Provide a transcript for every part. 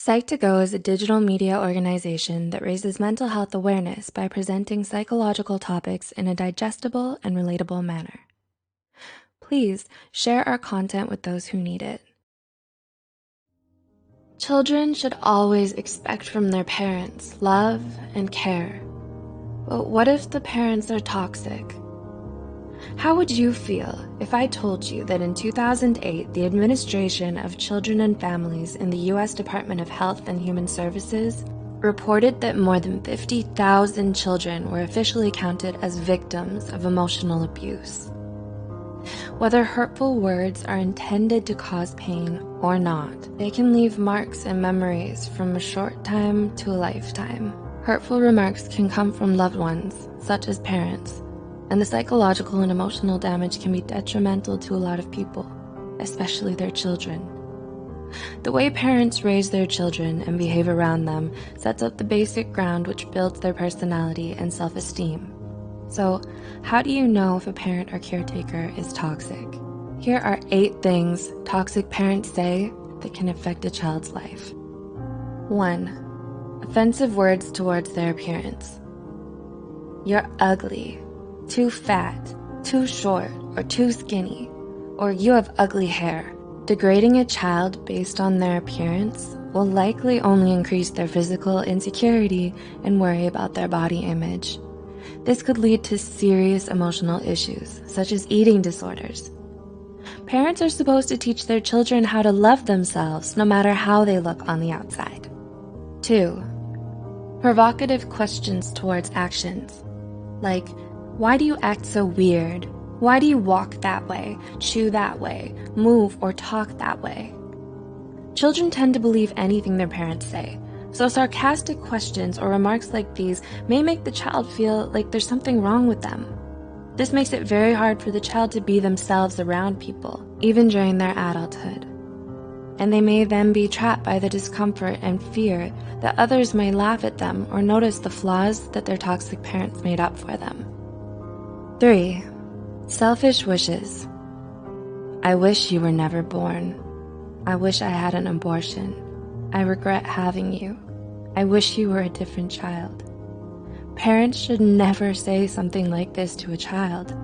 Psych2Go is a digital media organization that raises mental health awareness by presenting psychological topics in a digestible and relatable manner. Please share our content with those who need it. Children should always expect from their parents love and care. But what if the parents are toxic? How would you feel if I told you that in 2008, the Administration of Children and Families in the U.S. Department of Health and Human Services reported that more than 50,000 children were officially counted as victims of emotional abuse? Whether hurtful words are intended to cause pain or not, they can leave marks and memories from a short time to a lifetime. Hurtful remarks can come from loved ones, such as parents, and the psychological and emotional damage can be detrimental to a lot of people, especially their children. The way parents raise their children and behave around them sets up the basic ground which builds their personality and self-esteem. So, how do you know if a parent or caretaker is toxic? Here are 8 things toxic parents say that can affect a child's life. 1. Offensive words towards their appearance. You're ugly. Too fat, too short, or too skinny, or you have ugly hair. Degrading a child based on their appearance will likely only increase their physical insecurity and worry about their body image. This could lead to serious emotional issues, such as eating disorders. Parents are supposed to teach their children how to love themselves no matter how they look on the outside. 2. Provocative questions towards actions, like, why do you act so weird? Why do you walk that way, chew that way, move or talk that way? Children tend to believe anything their parents say, so sarcastic questions or remarks like these may make the child feel like there's something wrong with them. This makes it very hard for the child to be themselves around people, even during their adulthood. And they may then be trapped by the discomfort and fear that others may laugh at them or notice the flaws that their toxic parents made up for them. 3. Selfish wishes. I wish you were never born. I wish I had an abortion. I regret having you. I wish you were a different child. Parents should never say something like this to a child.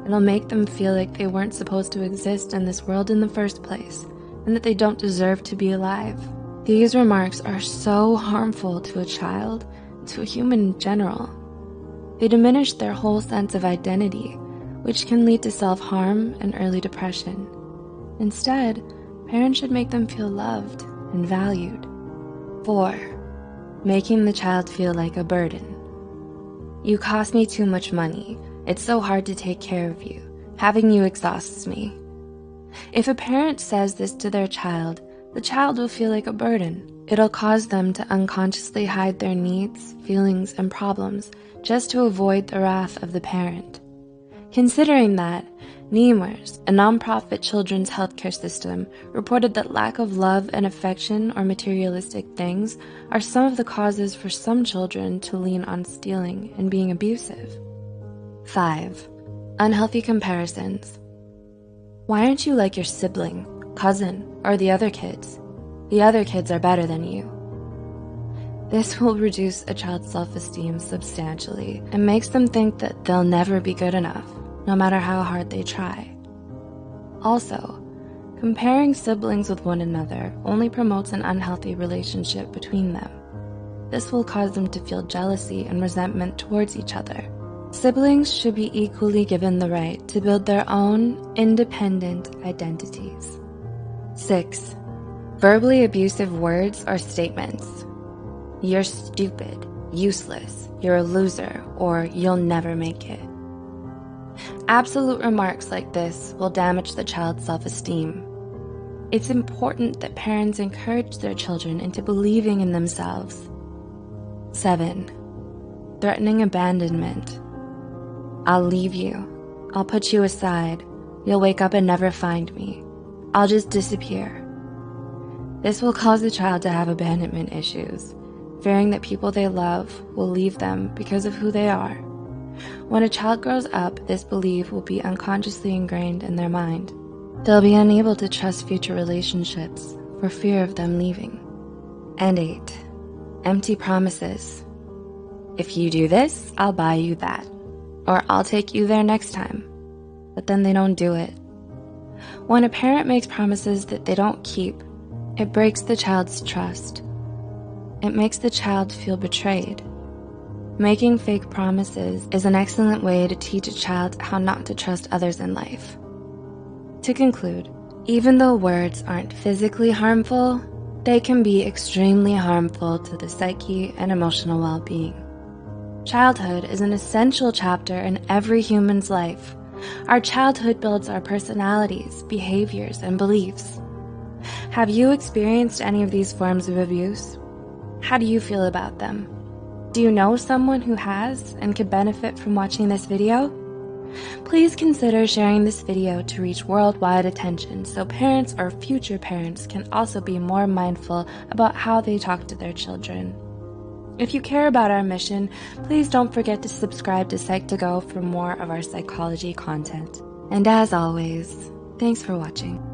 It'll make them feel like they weren't supposed to exist in this world in the first place, and that they don't deserve to be alive. These remarks are so harmful to a child, to a human in general. They diminish their whole sense of identity, which can lead to self-harm and early depression. Instead, parents should make them feel loved and valued. 4. Making the child feel like a burden. You cost me too much money. It's so hard to take care of you. Having you exhausts me. If a parent says this to their child, the child will feel like a burden. It'll cause them to unconsciously hide their needs, feelings, and problems just to avoid the wrath of the parent. Considering that, NEMRS, a nonprofit children's healthcare system, reported that lack of love and affection or materialistic things are some of the causes for some children to lean on stealing and being abusive. 5. Unhealthy comparisons. Why aren't you like your sibling, cousin, or the other kids? The other kids are better than you. This will reduce a child's self-esteem substantially and makes them think that they'll never be good enough, no matter how hard they try. Also, comparing siblings with one another only promotes an unhealthy relationship between them. This will cause them to feel jealousy and resentment towards each other. Siblings should be equally given the right to build their own independent identities. 6. Verbally abusive words or statements. You're stupid, useless, you're a loser, or you'll never make it. Absolute remarks like this will damage the child's self-esteem. It's important that parents encourage their children into believing in themselves. 7. Threatening abandonment. I'll leave you. I'll put you aside. You'll wake up and never find me. I'll just disappear. This will cause the child to have abandonment issues, fearing that people they love will leave them because of who they are. When a child grows up, this belief will be unconsciously ingrained in their mind. They'll be unable to trust future relationships for fear of them leaving. And 8. Empty promises. If you do this, I'll buy you that. Or I'll take you there next time. But then they don't do it. When a parent makes promises that they don't keep, it breaks the child's trust. It makes the child feel betrayed. Making fake promises is an excellent way to teach a child how not to trust others in life. To conclude, even though words aren't physically harmful, they can be extremely harmful to the psyche and emotional well-being. Childhood is an essential chapter in every human's life. Our childhood builds our personalities, behaviors, and beliefs. Have you experienced any of these forms of abuse? How do you feel about them? Do you know someone who has and could benefit from watching this video? Please consider sharing this video to reach worldwide attention so parents or future parents can also be more mindful about how they talk to their children. If you care about our mission, please don't forget to subscribe to Psych2Go for more of our psychology content. And as always, thanks for watching.